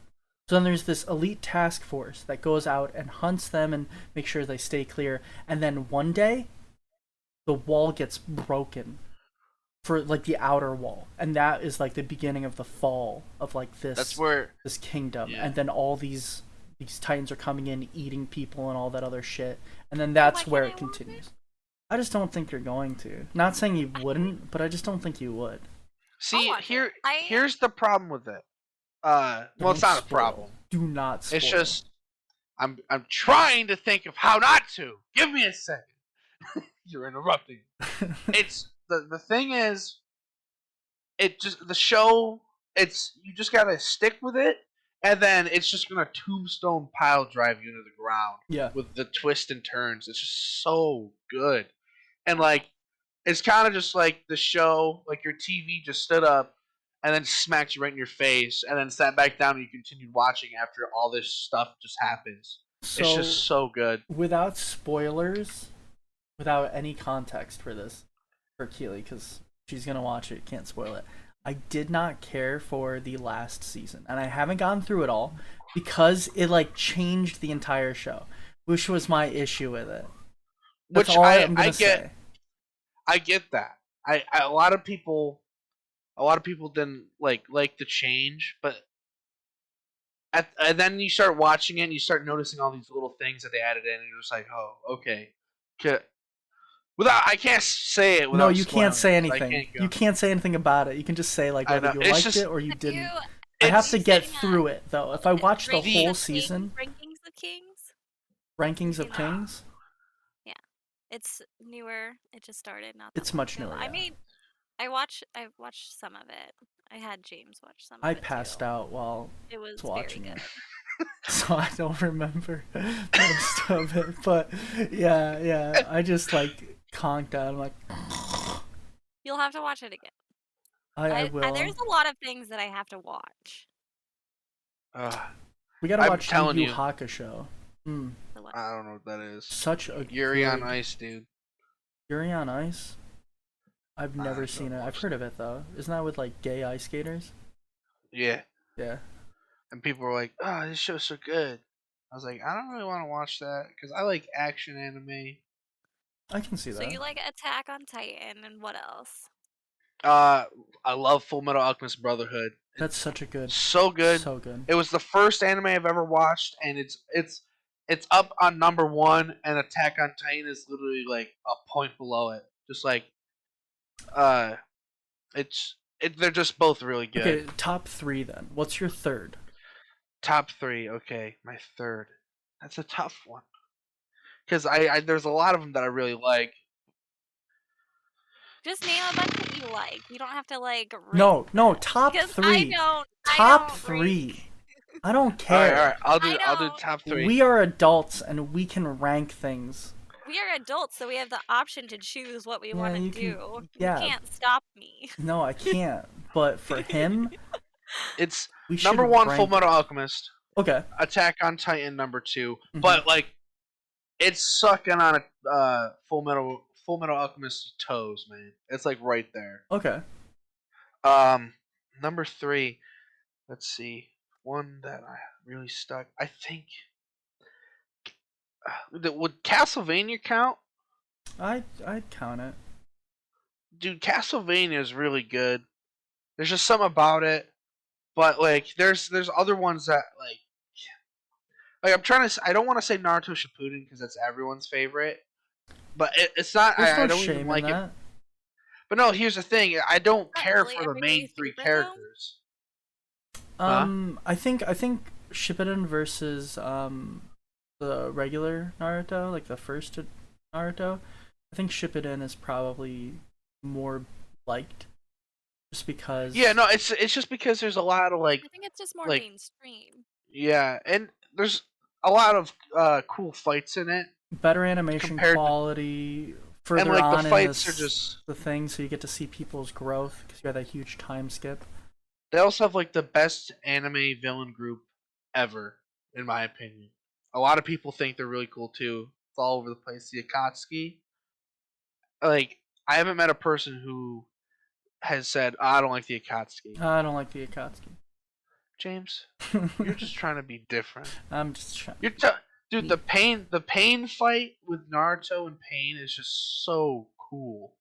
So then there's this elite task force that goes out and hunts them and makes sure they stay clear. And then one day, the wall gets broken for like the outer wall, and that is like the beginning of the fall of like That's where. this kingdom. Yeah. And then all these titans are coming in, eating people and all that other shit, and then that's Why where can't it I watch continues. I just don't think you're going to. Not saying you wouldn't, but I just don't think you would. See, watch it. here's the problem with it. Well, Don't it's not a spoil. problem. Do not spoil. It's just I'm trying to think of how not to. Give me a second. You're interrupting. It's the thing is, it just the show. It's you just gotta stick with it, and then it's just gonna tombstone pile drive you into the ground. Yeah. With the twists and turns, it's just so good, and like it's kind of just like the show, like your TV just stood up and then smacked you right in your face, and then sat back down and you continued watching after all this stuff just happens. So, It's just so good. without spoilers, without any context for this, for Keely, because she's gonna watch it, can't spoil it. I did not care for the last season, and I haven't gone through it all because it like changed the entire show, which was my issue with it. That's Which all I I'm gonna get. say. I get that. A lot of people didn't like the change, but and then you start watching it and you start noticing all these little things that they added in, and you're just like, oh, okay. Without I can't say it. No, Without you spoiling can't say it, 'cause I anything. can't go. You can't say anything about it. You can just say like I whether know, you it's liked just- it or you Have didn't. you- I have It's- to get seen, through it though. If I watch the Rankings whole of season, Kings, Rankings of Kings. Rankings of seen that? Kings, It's newer. It just started not that it's long much ago. newer. I've watched some of it. I had James watch some of I it passed too. out while It was watching very it. good. So I don't remember most of it, but yeah, I just like conked out. I'm like, You'll have to watch it again. I will. There's a lot of things that I have to watch. We gotta I'm watch telling Yu you. Hakusho. I don't know what that is. Such a Yuri on good- Ice, dude. Yuri on Ice. I've never I've seen never it. I've watched heard of it though. Isn't that with like gay ice skaters? Yeah. Yeah. And people were like, "Oh, this show's so good." I was like, "I don't really want to watch that because I like action anime." I can see So that. you like Attack on Titan and what else? I love Full Metal Alchemist Brotherhood. That's such a good. So good. So good. It was the first anime I've ever watched, and it's up on #1, and Attack on Titan is literally like a point below it. Just like, they're just both really good. Okay, top 3 then. What's your third? Top 3, okay, my third. That's a tough one, because I there's a lot of them that I really like. Just name a bunch that you like. You don't have to like. No, rank no, them, top because 3. I Top don't 3. rank. I don't All care. right, I'll do don't. top 3. We are adults and we can rank things. We are adults, so we have the option to choose what we Yeah, want to you do. can- yeah. You can't stop me. No, I can't. But for him, It's we should #1 rank Full Metal it. Alchemist. Okay. Attack on Titan #2. Mhm. But like, it's sucking on a Full Metal Alchemist's toes, man. It's like right there. Okay. #3. Let's see. One that I really stuck. I think. Would Castlevania count? I'd count it. dude, Castlevania is really good. There's just something about it, but like, there's other ones that like I'm trying to. I don't want to say Naruto Shippuden because that's everyone's favorite, but it's not. There's I no don't even shame in like it. that. But no, here's the thing. I don't Not care really for the main everybody's three favorite though. characters. Huh? I think Shippuden versus the regular Naruto, like the first Naruto, I think Shippuden is probably more liked, just because. Yeah, no, it's just because there's a lot of I think it's just more like mainstream. yeah, and there's a lot of cool fights in it Better animation compared to, quality and further like the on in fights are just. the thing, so you get to see people's growth because you have that huge time skip. They also have like the best anime villain group ever, in my opinion. A lot of people think they're really cool too. It's all over the place. The Akatsuki, like I haven't met a person who has said, "Oh, I don't like the Akatsuki." I don't like the Akatsuki. James, you're just trying to be different. I'm just trying. Dude, the pain fight with Naruto and Pain is just so cool.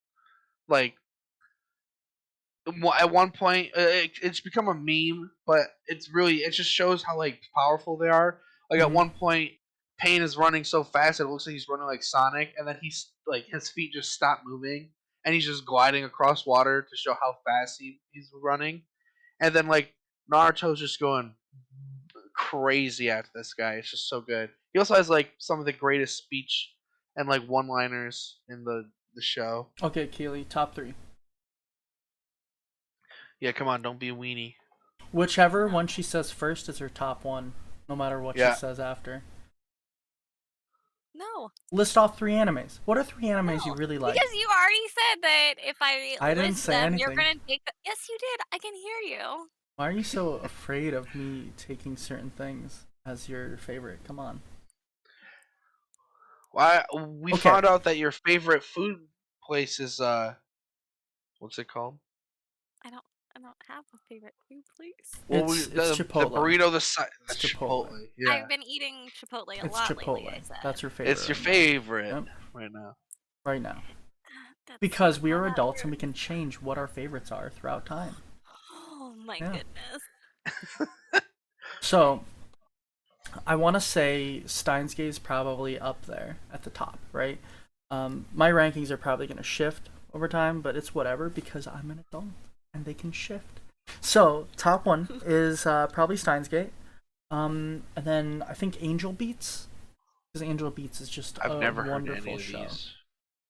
Like at one point, it's become a meme, but it just shows how like powerful they are. Like at Mhm. one point, Pain is running so fast it looks like he's running like Sonic, and then he's like his feet just stop moving, and he's just gliding across water to show how fast he's running. And then like Naruto's just going crazy at this guy. It's just so good. He also has like some of the greatest speech and like one-liners in the show. Okay, Keely, top 3. Yeah, come on, don't be a weenie. Whichever one she says first is her top one, no matter what Yeah. she says after. No. List off 3 animes. What are 3 animes No, you really like? because you already said that if I didn't list say them, you're anything. gonna take. Yes, you did. I can hear you. Why are you so afraid of me taking certain things as your favorite? Come on. Why we Okay. found out that your favorite food place is what's it called? I don't have a favorite food place. It's the Chipotle. burrito the It's Chipotle. Chipotle. Yeah. I've been eating Chipotle a It's lot lately. I Chipotle. said. That's your favorite. It's your right now. favorite Yep. right now. Right now. That's Because we are not adults and we weird. can change what our favorites are throughout time. Oh my Yeah. goodness. So, I want to say Steins Gate is probably up there at the top, right? My rankings are probably going to shift over time, but it's whatever because I'm an adult and they can shift. So, top 1 is probably Steins Gate. And then I think Angel Beats, because Angel Beats is just I've a never heard wonderful any of show. these.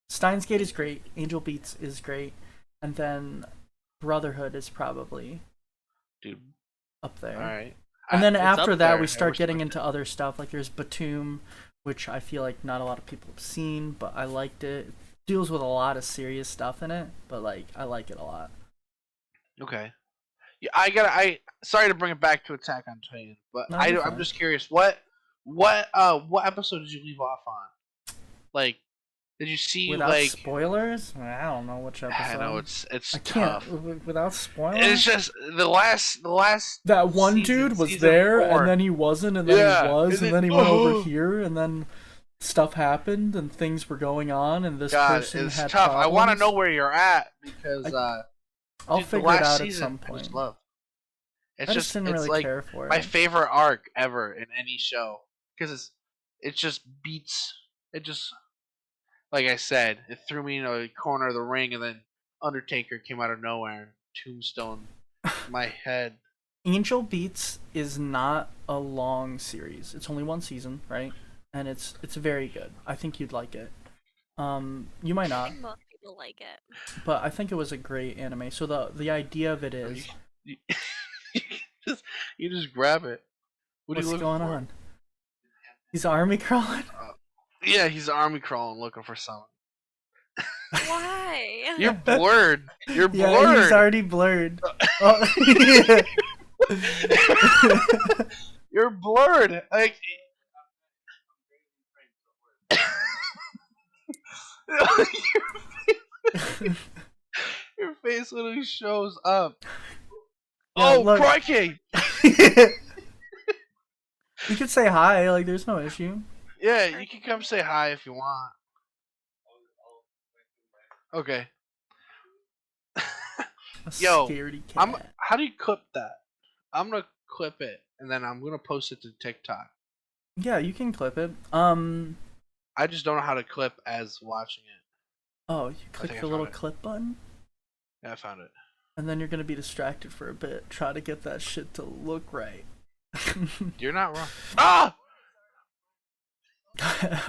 Steins Gate is great. Angel Beats is great. And then Brotherhood is probably Dude, up there. alright. And then It's after up that, there. we I start getting respect into other stuff. Like there's Batum, which I feel like not a lot of people have seen, but I liked it. It deals with a lot of serious stuff in it, but like I like it a lot. it. Okay. Yeah, sorry to bring it back to Attack on Titan, but No, you're I'm fine. just curious. What episode did you leave off on? Like, did you see Without like? spoilers, I don't know which episode. I know it's I can't tough. without spoilers. It's just the last that one season, dude was season there, 4. and then he wasn't, and then Yeah, he was, and and then he then- went over here, and then stuff happened, and things were going on, and this God, person it's had tough. I want to problems. know where you're at because I'll dude, figure the it last out season, at some I point. just love. It's I just didn't it's really like care for my it. favorite arc ever in any show because it just beats it just like I said, it threw me in a corner of the ring, and then Undertaker came out of nowhere and tombstone my head. Angel Beats is not a long series. It's only 1 season, right? And it's very good. I think you'd like it. You might I not, think most people like it. but I think it was a great anime. So the idea of it You, is, you, you just grab it. What are what's you looking going for? on? He's army crawling. Yeah, he's army crawling looking for something. Why? You're blurred. You're Yeah, blurred. he's already blurred. Oh, yeah. You're blurred. Like your face literally shows up. Yeah, Oh, look. crikey! You could say hi. Like, there's no issue. Yeah, you can come say hi if you want. Okay. A Yo, scaredy cat. how do you clip that? I'm gonna clip it and then I'm gonna post it to TikTok. Yeah, you can clip it. I just don't know how to clip as watching it. Oh, you think click I the little found it. clip button, Yeah, I found it. and then you're gonna be distracted for a bit. Try to get that shit to look right. You're not wrong. Ah!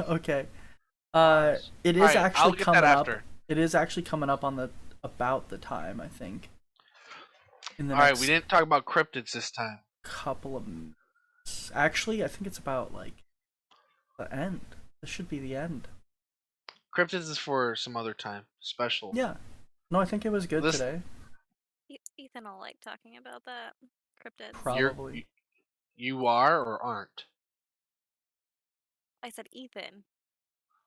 Okay. Pause. It is Alright, I'll actually get coming that up. after. It is actually coming up on the about the time, I think. In the Alright, next we didn't talk about cryptids this time. couple of minutes. Actually, I think it's about like the end. This should be the end. Cryptids is for some other time. Special. Yeah. No, I think it was good This- today. Ethan will like talking about that. Cryptids. Probably. You are or aren't? I said Ethan.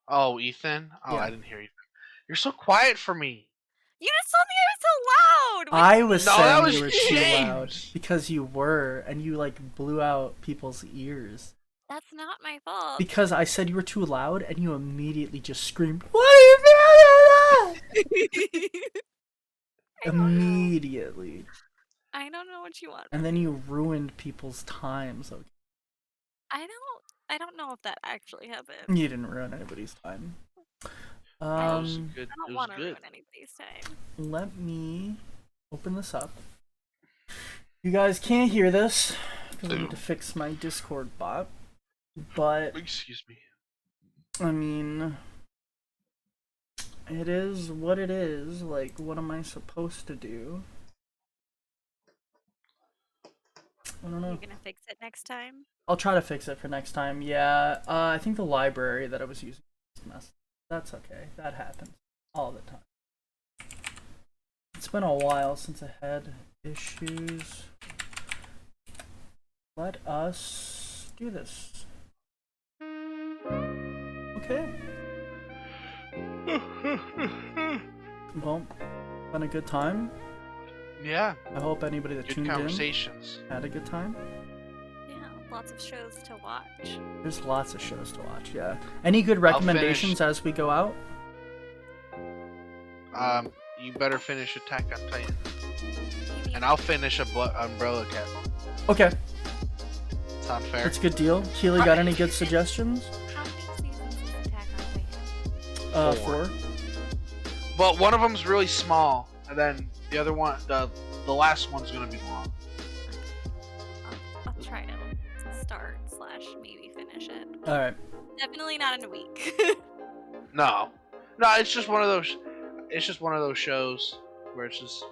Oh, Ethan? Oh, Yeah. I didn't hear you. You're so quiet for me. You just told me I was so loud! What I do you was mean? No, that saying was you were too loud James. because you were, and you like blew out people's ears. That's not my fault. Because I said you were too loud, and you immediately just screamed, "What are you doing?" I don't know. Immediately, I don't know what you want. and then you ruined people's times. Okay, I don't know if that actually happened. you didn't ruin anybody's time. It was Um, good. I It don't was want to good. ruin anybody's time. let me open this up. You guys can't hear this because I need to fix my Discord bot. But Excuse me. I mean, it is what it is. Like, what am I supposed to do? I don't know. You're gonna fix it next time? I'll try to fix it for next time. Yeah, I think the library that I was using was messed. That's okay. That happens all the time. It's been a while since I had issues. Let us do this. Okay. Well, been a good time. Yeah. I hope anybody that Good tuned conversations. in had a good time. Yeah, lots of shows to watch. There's lots of shows to watch, yeah. Any good I'll recommendations as we go out? You better finish Attack on Titan, Maybe and I'll finish Umbrella Cat. Okay, Sound fair? that's a good deal. Keely, got any good suggestions? how many seasons is Attack on Titan? 4. But one of them's really small, and then the other one, the last one's gonna be long. I'll try to start / maybe finish it. Alright. Definitely not in a week. No, it's just one of those. It's just one of those shows where it's just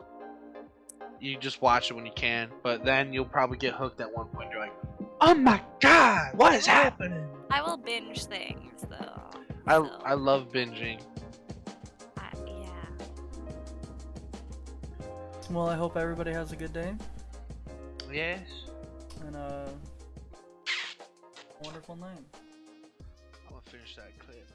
you just watch it when you can, but then you'll probably get hooked at one point. You're like, oh my god, what is happening? I will binge things though. I love binging. Yeah. Well, I hope everybody has a good day. Yes. And a wonderful night. I'm gonna finish that clip.